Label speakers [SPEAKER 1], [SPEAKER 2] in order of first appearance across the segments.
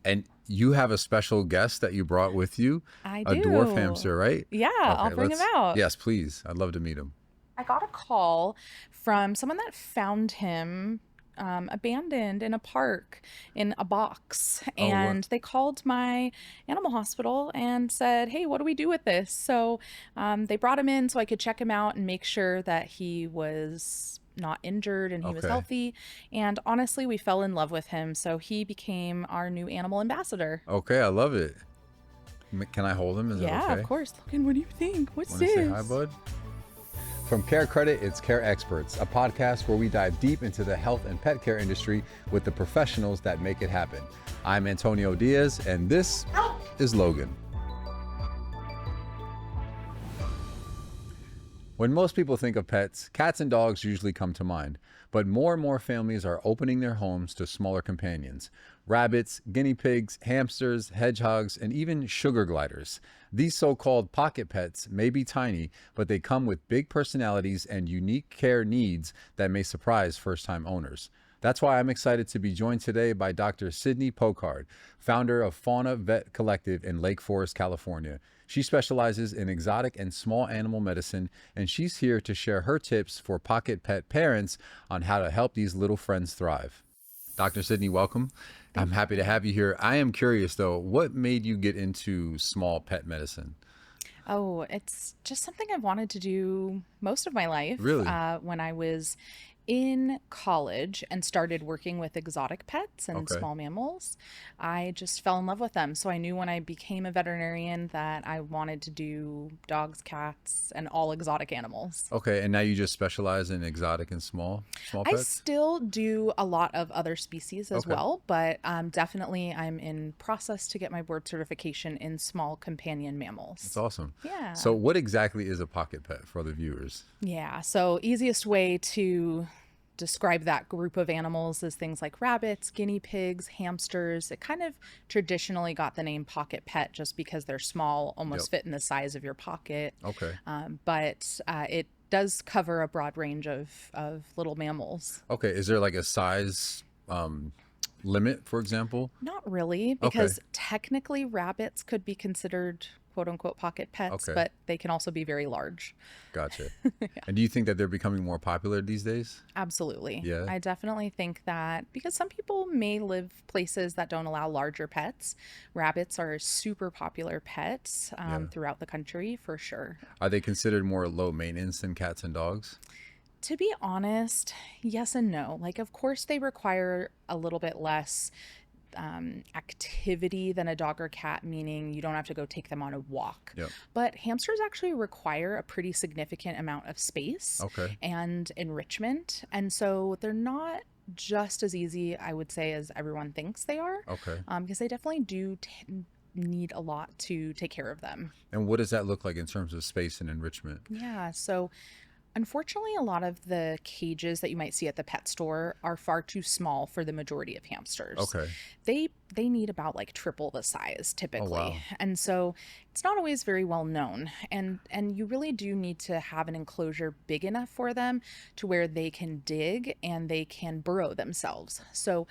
[SPEAKER 1] And you have a special guest that you brought with you,
[SPEAKER 2] I
[SPEAKER 1] a dwarf
[SPEAKER 2] do.
[SPEAKER 1] hamster, right?
[SPEAKER 2] Yeah, I'll
[SPEAKER 1] Okay,
[SPEAKER 2] bring him out.
[SPEAKER 1] yes, please. I'd love to meet him.
[SPEAKER 2] I got a call from someone that found him abandoned in a park in a box.
[SPEAKER 1] Oh, what?
[SPEAKER 2] And they called my animal hospital and said, "Hey, what do we do with this?" So they brought him in so I could check him out and make sure that he was not injured and he was
[SPEAKER 1] Okay.
[SPEAKER 2] healthy. And honestly, we fell in love with him. So he became our new animal ambassador.
[SPEAKER 1] Okay, I love it. Can I hold him? Is that
[SPEAKER 2] Yeah, of
[SPEAKER 1] okay?
[SPEAKER 2] course. Logan, what do you think? What's
[SPEAKER 1] Want to say hi,
[SPEAKER 2] this?
[SPEAKER 1] bud? From CareCredit, it's Care Experts, a podcast where we dive deep into the health and pet care industry with the professionals that make it happen. I'm Antonio Diaz, and this is Logan. When most people think of pets, cats and dogs usually come to mind. But more and more families are opening their homes to smaller companions. Rabbits, guinea pigs, hamsters, hedgehogs, and even sugar gliders. These so-called pocket pets may be tiny, but they come with big personalities and unique care needs that may surprise first-time owners. That's why I'm excited to be joined today by Dr. Sydney Pokard, founder of Fauna Vet Collective in Lake Forest, California. She specializes in exotic and small animal medicine, and she's here to share her tips for pocket pet parents on how to help these little friends thrive. Dr. Sydney, welcome. I'm
[SPEAKER 2] Thank
[SPEAKER 1] happy to
[SPEAKER 2] you.
[SPEAKER 1] have you here. I am curious though, what made you get into small pet medicine?
[SPEAKER 2] Oh, it's just something I've wanted to do most of my life.
[SPEAKER 1] Really?
[SPEAKER 2] When I was in college and started working with exotic pets and
[SPEAKER 1] Okay.
[SPEAKER 2] small mammals, I just fell in love with them. So I knew when I became a veterinarian that I wanted to do dogs, cats, and all exotic animals.
[SPEAKER 1] Okay, and now you just specialize in exotic and small
[SPEAKER 2] I
[SPEAKER 1] pets?
[SPEAKER 2] still do a lot of other species as
[SPEAKER 1] Okay.
[SPEAKER 2] well, but definitely I'm in process to get my board certification in small companion
[SPEAKER 1] That's
[SPEAKER 2] mammals.
[SPEAKER 1] awesome. So
[SPEAKER 2] Yeah.
[SPEAKER 1] what exactly is a pocket pet for the viewers?
[SPEAKER 2] Yeah. So, easiest way to describe that group of animals is things like rabbits, guinea pigs, hamsters. It kind of traditionally got the name pocket pet just because they're small,
[SPEAKER 1] Yep.
[SPEAKER 2] almost fit in the size of your pocket.
[SPEAKER 1] Okay.
[SPEAKER 2] But it does cover a broad range of little mammals.
[SPEAKER 1] Okay. Is there like a size limit, for example?
[SPEAKER 2] Not really,
[SPEAKER 1] Okay.
[SPEAKER 2] because technically rabbits could be considered quote unquote pocket pets,
[SPEAKER 1] Okay.
[SPEAKER 2] but they can also be very large.
[SPEAKER 1] Gotcha. And do you think that they're becoming more popular these days?
[SPEAKER 2] Absolutely.
[SPEAKER 1] Yeah.
[SPEAKER 2] I definitely think that because some people may live places that don't allow larger pets, rabbits are super popular pets
[SPEAKER 1] Yeah.
[SPEAKER 2] throughout the country for sure.
[SPEAKER 1] Are they considered more low maintenance than cats and dogs?
[SPEAKER 2] To be honest, yes and no. Like, of course, they require a little bit less activity than a dog or cat, meaning you don't have to go take them on a walk.
[SPEAKER 1] Yep.
[SPEAKER 2] But hamsters actually require a pretty significant amount of space
[SPEAKER 1] Okay.
[SPEAKER 2] and enrichment. And so they're not just as easy, I would say, as everyone thinks they are,
[SPEAKER 1] Okay.
[SPEAKER 2] because they definitely do need a lot to take care of them.
[SPEAKER 1] And what does that look like in terms of space and enrichment?
[SPEAKER 2] Yeah. So unfortunately, a lot of the cages that you might see at the pet store are far too small for the majority of hamsters.
[SPEAKER 1] Okay.
[SPEAKER 2] They need about like triple the size
[SPEAKER 1] Oh,
[SPEAKER 2] typically.
[SPEAKER 1] wow.
[SPEAKER 2] And so it's not always very well known. And you really do need to have an enclosure big enough for them to where they can dig and they can burrow themselves. So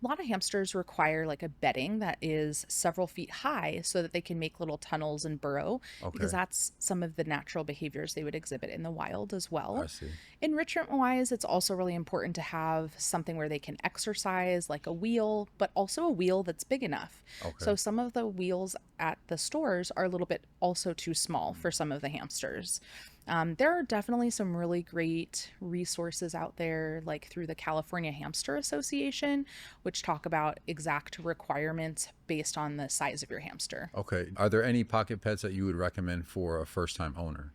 [SPEAKER 2] a lot of hamsters require like a bedding that is several feet high so that they can make little tunnels and burrow because
[SPEAKER 1] Okay.
[SPEAKER 2] that's some of the natural behaviors they would exhibit in the wild as
[SPEAKER 1] I
[SPEAKER 2] well.
[SPEAKER 1] see.
[SPEAKER 2] Enrichment wise, it's also really important to have something where they can exercise, like a wheel, but also a wheel that's big enough.
[SPEAKER 1] Okay.
[SPEAKER 2] So some of the wheels at the stores are a little bit also too small for some of the hamsters. There are definitely some really great resources out there, like through the California Hamster Association, which talk about exact requirements based on the size of your hamster.
[SPEAKER 1] Okay. Are there any pocket pets that you would recommend for a first time owner?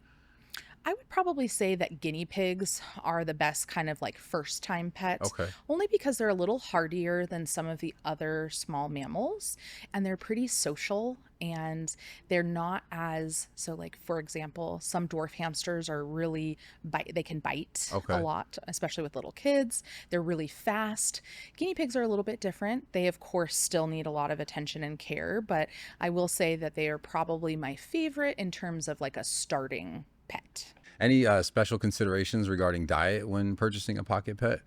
[SPEAKER 2] I would probably say that guinea pigs are the best kind of like first time pet,
[SPEAKER 1] Okay.
[SPEAKER 2] only because they're a little hardier than some of the other small mammals and they're pretty social and they're not as so like for example some dwarf hamsters are really bite they can bite a
[SPEAKER 1] Okay.
[SPEAKER 2] lot, especially with little kids. They're really fast. Guinea pigs are a little bit different. They of course still need a lot of attention and care, but I will say that they are probably my favorite in terms of like a starting pet.
[SPEAKER 1] Any special considerations regarding diet when purchasing a pocket pet?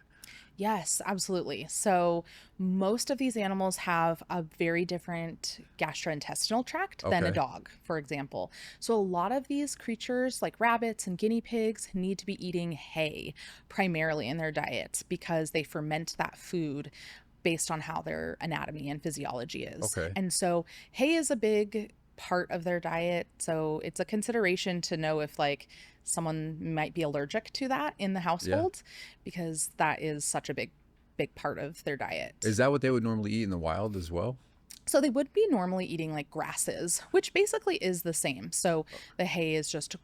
[SPEAKER 2] Yes, absolutely. So most of these animals have a very different gastrointestinal tract than a
[SPEAKER 1] Okay.
[SPEAKER 2] dog, for example. So a lot of these creatures, like rabbits and guinea pigs, need to be eating hay primarily in their diets because they ferment that food based on how their anatomy and physiology is.
[SPEAKER 1] Okay.
[SPEAKER 2] And so hay is a big part of their diet. So it's a consideration to know if like someone might be allergic to that in the
[SPEAKER 1] Yeah.
[SPEAKER 2] household because that is such a big part of their diet.
[SPEAKER 1] Is that what they would normally eat in the wild as well?
[SPEAKER 2] So they would be normally eating like grasses, which basically is the same. So the hay is just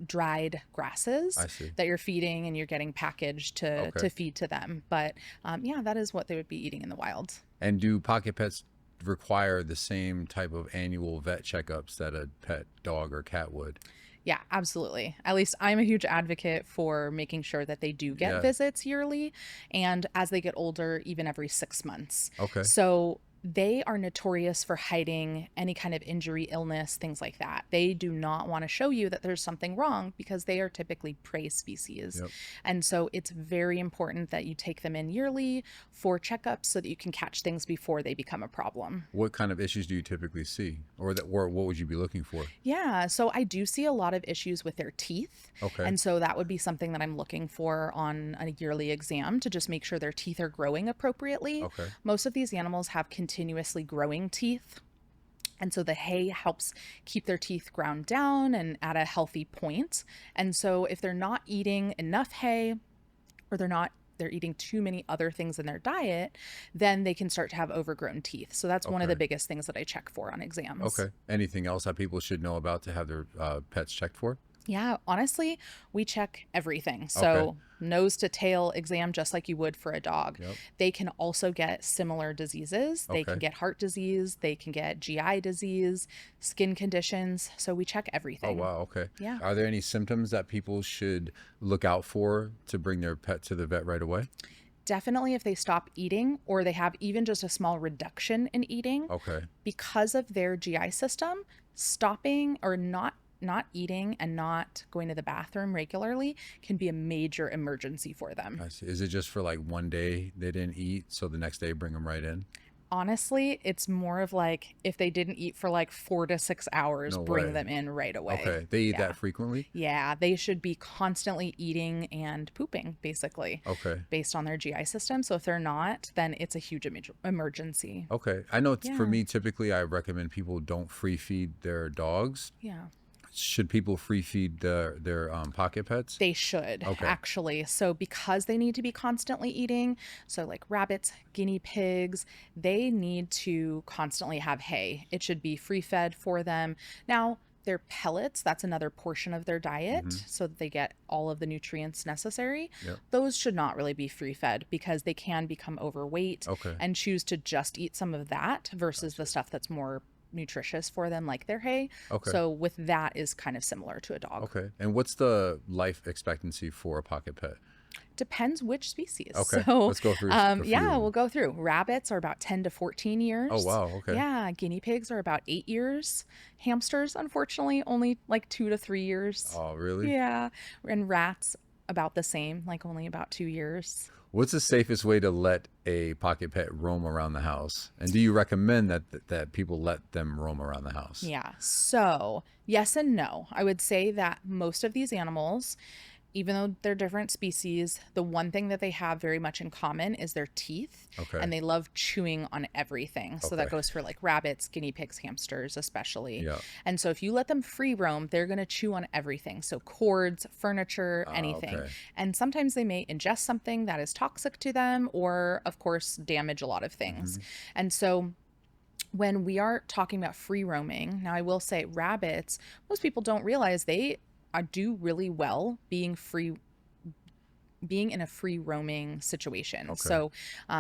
[SPEAKER 2] dried grasses
[SPEAKER 1] I see.
[SPEAKER 2] that you're feeding and you're getting packaged
[SPEAKER 1] Okay.
[SPEAKER 2] to feed to them. But yeah, that is what they would be eating in the wild.
[SPEAKER 1] And do pocket pets require the same type of annual vet checkups that a pet dog or cat would?
[SPEAKER 2] Yeah, absolutely. At least I'm a huge advocate for making sure that they do get
[SPEAKER 1] Yeah.
[SPEAKER 2] visits yearly and as they get older, even every 6 months.
[SPEAKER 1] Okay.
[SPEAKER 2] So they are notorious for hiding any kind of injury, illness, things like that. They do not want to show you that there's something wrong because they are typically prey species.
[SPEAKER 1] Yep.
[SPEAKER 2] And so it's very important that you take them in yearly for checkups so that you can catch things before they become a problem.
[SPEAKER 1] What kind of issues do you typically see, or what would you be looking for?
[SPEAKER 2] Yeah, so I do see a lot of issues with their teeth.
[SPEAKER 1] Okay.
[SPEAKER 2] And so that would be something that I'm looking for on a yearly exam to just make sure their teeth are growing appropriately.
[SPEAKER 1] Okay.
[SPEAKER 2] Most of these animals have continuously growing teeth. And so the hay helps keep their teeth ground down and at a healthy point. And so if they're not eating enough hay or they're eating too many other things in their diet, then they can start to have overgrown teeth. So that's one of the
[SPEAKER 1] Okay.
[SPEAKER 2] biggest things that I check for on exams.
[SPEAKER 1] Okay. Anything else that people should know about to have their pets checked for?
[SPEAKER 2] Yeah, honestly, we check everything. So,
[SPEAKER 1] Okay.
[SPEAKER 2] nose to tail exam, just like you would for a dog.
[SPEAKER 1] Yep.
[SPEAKER 2] They can also get similar diseases. They can
[SPEAKER 1] Okay.
[SPEAKER 2] get heart disease, they can get GI disease, skin conditions. So, we check
[SPEAKER 1] Oh,
[SPEAKER 2] everything.
[SPEAKER 1] wow. Okay.
[SPEAKER 2] Yeah.
[SPEAKER 1] Are there any symptoms that people should look out for to bring their pet to the vet right away?
[SPEAKER 2] Definitely, if they stop eating or they have even just a small reduction in eating,
[SPEAKER 1] Okay.
[SPEAKER 2] because of their GI system, stopping or not eating and not going to the bathroom regularly can be a major emergency for them.
[SPEAKER 1] I see. Is it just for like one day they didn't eat, so the next day bring them right in?
[SPEAKER 2] Honestly, it's more of like if they didn't eat for like 4 to 6 hours,
[SPEAKER 1] No
[SPEAKER 2] bring
[SPEAKER 1] way.
[SPEAKER 2] them in right away.
[SPEAKER 1] Okay. They eat
[SPEAKER 2] Yeah.
[SPEAKER 1] that frequently?
[SPEAKER 2] Yeah, they should be constantly eating and pooping, basically,
[SPEAKER 1] Okay.
[SPEAKER 2] based on their GI system. So if they're not, then it's a huge emergency.
[SPEAKER 1] Okay. I know for
[SPEAKER 2] Yeah.
[SPEAKER 1] me, typically, I recommend people don't free feed their dogs.
[SPEAKER 2] Yeah.
[SPEAKER 1] Should people free feed their pocket pets?
[SPEAKER 2] They should
[SPEAKER 1] Okay.
[SPEAKER 2] actually. So because they need to be constantly eating, so like rabbits, guinea pigs, they need to constantly have hay. It should be free fed for them. Now, their pellets, that's another portion of their diet,
[SPEAKER 1] Mhm.
[SPEAKER 2] so that they get all of the nutrients necessary.
[SPEAKER 1] Yep.
[SPEAKER 2] Those should not really be free fed because they can become overweight
[SPEAKER 1] Okay.
[SPEAKER 2] and choose to just eat some of that versus the stuff that's more nutritious for them, like their hay.
[SPEAKER 1] Okay.
[SPEAKER 2] So with that is kind of similar to a dog.
[SPEAKER 1] Okay. And what's the life expectancy for a pocket pet?
[SPEAKER 2] Depends which species.
[SPEAKER 1] Okay.
[SPEAKER 2] So,
[SPEAKER 1] Let's go through a few
[SPEAKER 2] yeah,
[SPEAKER 1] of
[SPEAKER 2] we'll
[SPEAKER 1] them.
[SPEAKER 2] go through. Rabbits are about 10 to 14 years.
[SPEAKER 1] Oh, wow. Okay.
[SPEAKER 2] Yeah, guinea pigs are about 8 years. Hamsters, unfortunately, only like 2 to 3 years.
[SPEAKER 1] Oh, really?
[SPEAKER 2] Yeah, and rats about the same, like only about 2 years.
[SPEAKER 1] What's the safest way to let a pocket pet roam around the house? And do you recommend that people let them roam around the house?
[SPEAKER 2] Yeah. So, yes and no. I would say that most of these animals, even though they're different species, the one thing that they have very much in common is their teeth.
[SPEAKER 1] Okay.
[SPEAKER 2] And they love chewing on everything. So that
[SPEAKER 1] Okay.
[SPEAKER 2] goes for like rabbits, guinea pigs, hamsters, especially.
[SPEAKER 1] Yeah.
[SPEAKER 2] And so if you let them free roam, they're going to chew on everything. So cords, furniture, anything.
[SPEAKER 1] Okay.
[SPEAKER 2] And sometimes they may ingest something that is toxic to them or, of course, damage a lot of things. And so when we are talking about free roaming, now I will say rabbits, most people don't realize they do really well being in a free roaming situation.
[SPEAKER 1] Okay.
[SPEAKER 2] So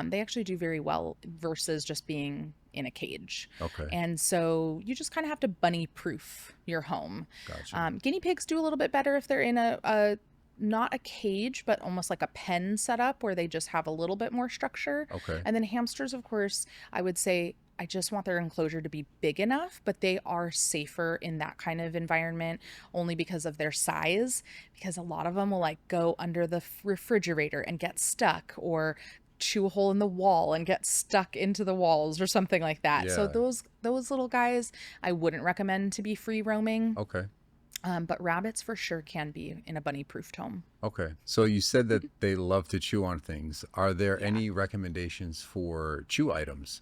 [SPEAKER 2] they actually do very well versus just being in a cage.
[SPEAKER 1] Okay.
[SPEAKER 2] And so you just kind of have to bunny proof your home.
[SPEAKER 1] Gotcha.
[SPEAKER 2] Guinea pigs do a little bit better if they're in a not a cage, but almost like a pen setup where they just have a little bit more structure.
[SPEAKER 1] Okay.
[SPEAKER 2] And then hamsters, of course, I would say I just want their enclosure to be big enough, but they are safer in that kind of environment only because of their size, because a lot of them will like go under the refrigerator and get stuck or chew a hole in the wall and get stuck into the walls or something like that. So
[SPEAKER 1] Yeah.
[SPEAKER 2] those little guys I wouldn't recommend to be free roaming.
[SPEAKER 1] Okay.
[SPEAKER 2] But rabbits for sure can be in a bunny proofed home.
[SPEAKER 1] Okay. So you said that they love to chew on things. Are there
[SPEAKER 2] Yeah.
[SPEAKER 1] any recommendations for chew items?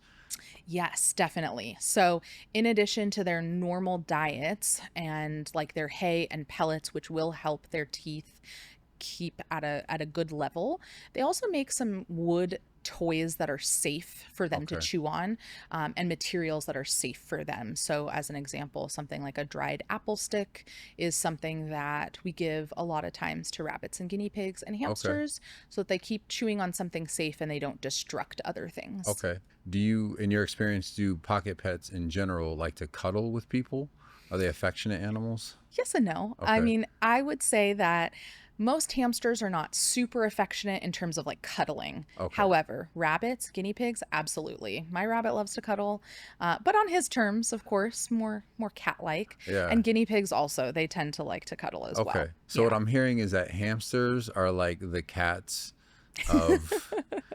[SPEAKER 2] Yes, definitely. So, in addition to their normal diets and like their hay and pellets, which will help their teeth keep at a good level, they also make some wood toys that are safe for them to
[SPEAKER 1] Okay.
[SPEAKER 2] chew on, and materials that are safe for them. So, as an example, something like a dried apple stick is something that we give a lot of times to rabbits and guinea pigs and
[SPEAKER 1] Okay.
[SPEAKER 2] hamsters so that they keep chewing on something safe and they don't destruct other things.
[SPEAKER 1] Okay. Do you, in your experience, do pocket pets in general like to cuddle with people? Are they affectionate animals?
[SPEAKER 2] Yes and no. I
[SPEAKER 1] Okay.
[SPEAKER 2] mean, I would say that most hamsters are not super affectionate in terms of like cuddling.
[SPEAKER 1] Okay.
[SPEAKER 2] However, rabbits, guinea pigs, absolutely. My rabbit loves to cuddle, but on his terms, of course, more cat-like.
[SPEAKER 1] Yeah.
[SPEAKER 2] And guinea pigs also, they tend to like to cuddle as well.
[SPEAKER 1] Okay. So what I'm hearing is that hamsters are like the cats of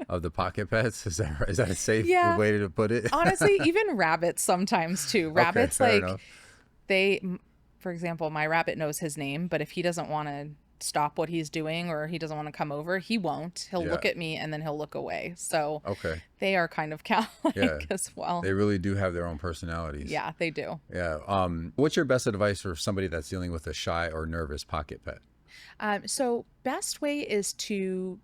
[SPEAKER 1] of the pocket pets. Is that right? Is that a safe
[SPEAKER 2] Yeah.
[SPEAKER 1] way to put it?
[SPEAKER 2] Honestly, even rabbits sometimes too.
[SPEAKER 1] Okay,
[SPEAKER 2] Rabbits,
[SPEAKER 1] fair
[SPEAKER 2] like,
[SPEAKER 1] enough.
[SPEAKER 2] for example, my rabbit knows his name, but if he doesn't want to stop what he's doing or he doesn't want to come over, he won't. He'll look
[SPEAKER 1] Yeah.
[SPEAKER 2] at me and then he'll look away. So
[SPEAKER 1] Okay.
[SPEAKER 2] they are kind of cat-like
[SPEAKER 1] Yeah.
[SPEAKER 2] as well.
[SPEAKER 1] They really do have their own personalities.
[SPEAKER 2] Yeah, they do.
[SPEAKER 1] Yeah. What's your best advice for somebody that's dealing with a shy or nervous pocket pet?
[SPEAKER 2] So best way is to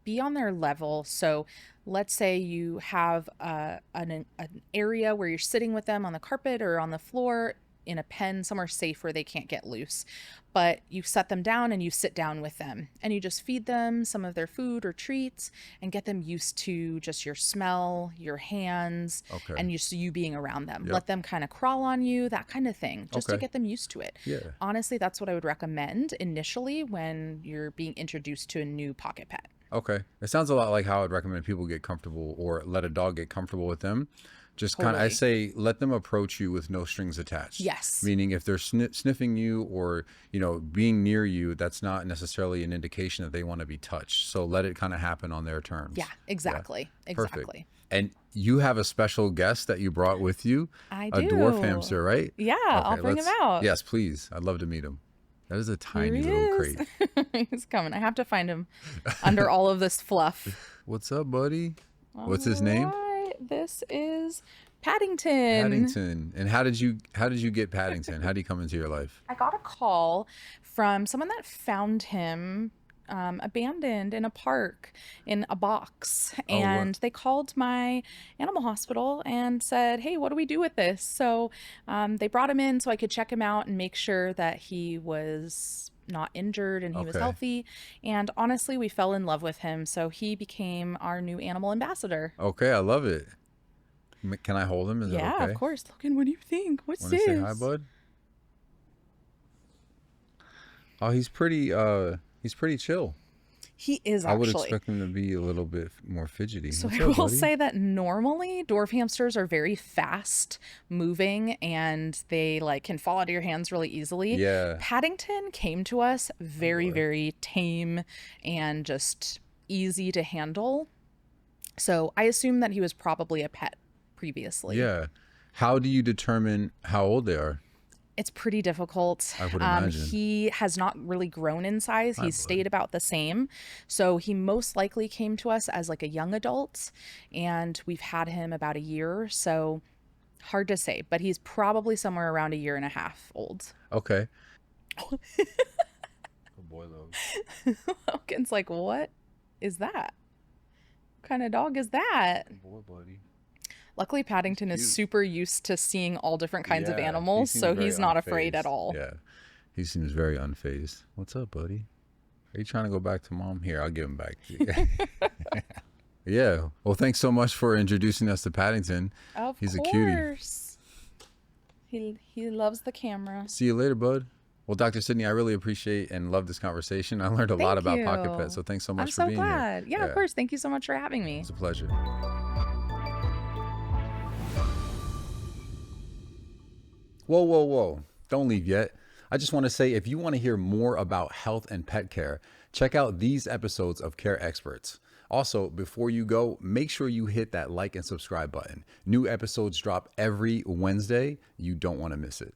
[SPEAKER 2] be on their level. So let's say you have an area where you're sitting with them on the carpet or on the floor in a pen somewhere safe where they can't get loose, but you set them down and you sit down with them and you just feed them some of their food or treats and get them used to just your smell, your hands,
[SPEAKER 1] Okay.
[SPEAKER 2] and you being around them.
[SPEAKER 1] Yep.
[SPEAKER 2] Let them kind of crawl on you, that kind of thing, just to
[SPEAKER 1] Okay.
[SPEAKER 2] get them used to it.
[SPEAKER 1] Yeah.
[SPEAKER 2] Honestly, that's what I would recommend initially when you're being introduced to a new pocket pet.
[SPEAKER 1] Okay. It sounds a lot like how I'd recommend people get comfortable or let a dog get comfortable with them. Just kind of, I
[SPEAKER 2] Totally.
[SPEAKER 1] say, let them approach you with no strings attached.
[SPEAKER 2] Yes.
[SPEAKER 1] Meaning if they're sniffing you or, being near you, that's not necessarily an indication that they want to be touched. So let it kind of happen on their terms.
[SPEAKER 2] Yeah, exactly.
[SPEAKER 1] Perfect.
[SPEAKER 2] Exactly.
[SPEAKER 1] And you have a special guest that you brought with you.
[SPEAKER 2] I
[SPEAKER 1] A dwarf
[SPEAKER 2] do.
[SPEAKER 1] hamster, right?
[SPEAKER 2] Yeah, I'll bring him out.
[SPEAKER 1] Yes, please. I'd love to meet him. That is a
[SPEAKER 2] Here
[SPEAKER 1] tiny
[SPEAKER 2] he
[SPEAKER 1] little
[SPEAKER 2] is.
[SPEAKER 1] crate.
[SPEAKER 2] He's coming. I have to find him under all of this fluff.
[SPEAKER 1] What's up, buddy? What's his name?
[SPEAKER 2] All right, this is Paddington.
[SPEAKER 1] Paddington. And how did you get Paddington? How did he come into your life?
[SPEAKER 2] I got a call from someone that found him abandoned in a park in a box.
[SPEAKER 1] Oh, what?
[SPEAKER 2] And they called my animal hospital and said, hey, what do we do with this? So they brought him in so I could check him out and make sure that he was not injured and he was
[SPEAKER 1] Okay.
[SPEAKER 2] healthy. And honestly, we fell in love with him. So he became our new animal ambassador.
[SPEAKER 1] Okay, I love it. Can I hold him? Is
[SPEAKER 2] Yeah,
[SPEAKER 1] that okay?
[SPEAKER 2] of course. Logan, what do you think? What's
[SPEAKER 1] Want to
[SPEAKER 2] this?
[SPEAKER 1] say hi, bud? Oh, he's pretty chill.
[SPEAKER 2] He is
[SPEAKER 1] I would
[SPEAKER 2] actually.
[SPEAKER 1] expect him to be a little bit more fidgety.
[SPEAKER 2] So
[SPEAKER 1] What's
[SPEAKER 2] I
[SPEAKER 1] up,
[SPEAKER 2] will
[SPEAKER 1] buddy?
[SPEAKER 2] say that normally dwarf hamsters are very fast moving and they like can fall out of your hands really easily.
[SPEAKER 1] Yeah.
[SPEAKER 2] Paddington came to us very,
[SPEAKER 1] boy.
[SPEAKER 2] very tame and just easy to handle. So I assume that he was probably a pet previously.
[SPEAKER 1] Yeah. How do you determine how old they are?
[SPEAKER 2] It's pretty difficult.
[SPEAKER 1] I would imagine.
[SPEAKER 2] He has not really grown in size. He's stayed about the same. So he most likely came to us as like a young adult, and we've had him about a year. So hard to say, but he's probably somewhere around a year and a half old.
[SPEAKER 1] Okay. Good boy, though.
[SPEAKER 2] Logan's like, what is that? What kind of dog is that?
[SPEAKER 1] Good boy, buddy.
[SPEAKER 2] Luckily, Paddington is
[SPEAKER 1] cute.
[SPEAKER 2] super used to seeing all different kinds of
[SPEAKER 1] Yeah, he
[SPEAKER 2] animals,
[SPEAKER 1] seems
[SPEAKER 2] so
[SPEAKER 1] very
[SPEAKER 2] he's not afraid
[SPEAKER 1] unfazed.
[SPEAKER 2] at all.
[SPEAKER 1] Yeah. He seems very unfazed. What's up, buddy? Are you trying to go back to mom? Here, I'll give him back to you. Yeah. Well, thanks so much for introducing us to Paddington.
[SPEAKER 2] Of
[SPEAKER 1] He's a
[SPEAKER 2] course.
[SPEAKER 1] cutie.
[SPEAKER 2] He loves the camera.
[SPEAKER 1] See you later, bud. Well, Dr. Sydney, I really appreciate and love this conversation. I learned a lot
[SPEAKER 2] Thank
[SPEAKER 1] about pocket
[SPEAKER 2] you.
[SPEAKER 1] pets, so thanks so much
[SPEAKER 2] I'm
[SPEAKER 1] for
[SPEAKER 2] so
[SPEAKER 1] being
[SPEAKER 2] glad.
[SPEAKER 1] here.
[SPEAKER 2] Yeah, of course. Thank you so much for having me.
[SPEAKER 1] It's a pleasure. Whoa, whoa, whoa. Don't leave yet. I just want to say, if you want to hear more about health and pet care, check out these episodes of Care Experts. Also, before you go, make sure you hit that like and subscribe button. New episodes drop every Wednesday. You don't want to miss it.